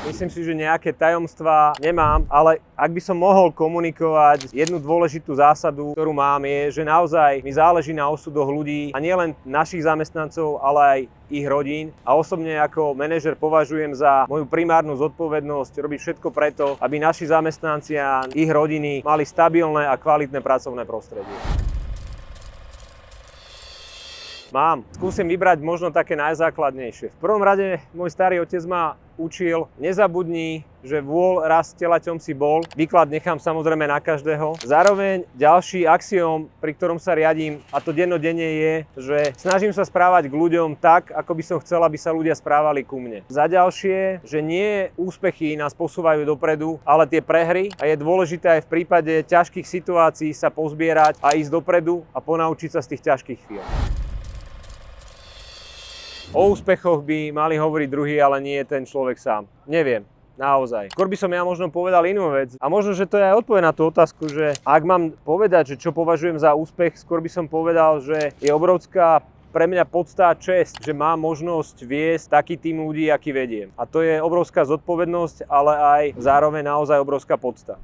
Myslím si, že nejaké tajomstvá nemám, ale ak by som mohol komunikovať, jednu dôležitú zásadu, ktorú mám, je, že naozaj mi záleží na osudoch ľudí a nielen našich zamestnancov, ale aj ich rodín. A osobne ako manažer považujem za moju primárnu zodpovednosť robiť všetko preto, aby naši zamestnanci a ich rodiny mali stabilné a kvalitné pracovné prostredie. Mám. Skúsim vybrať možno také najzákladnejšie. V prvom rade môj starý otec ma učil, nezabudni, že vôľ raz telaťom si bol. Výklad nechám samozrejme na každého. Zároveň ďalší axióm, pri ktorom sa riadím, a to dennodenne je, že snažím sa správať k ľuďom tak, ako by som chcel, aby sa ľudia správali ku mne. Za ďalšie, že nie úspechy nás posúvajú dopredu, ale tie prehry, a je dôležité aj v prípade ťažkých situácií sa pozbierať a ísť dopredu a ponaučiť sa z tých ťažkých chvíľ. O úspechoch by mali hovoriť druhý, ale nie ten človek sám. Neviem, naozaj. Skôr by som ja možno povedal inú vec. A možno, že to je aj odpoveď na tú otázku, že ak mám povedať, že čo považujem za úspech, skôr by som povedal, že je obrovská pre mňa podstá česť, že mám možnosť viesť taký tým ľudí, aký vediem. A to je obrovská zodpovednosť, ale aj zároveň naozaj obrovská podsta.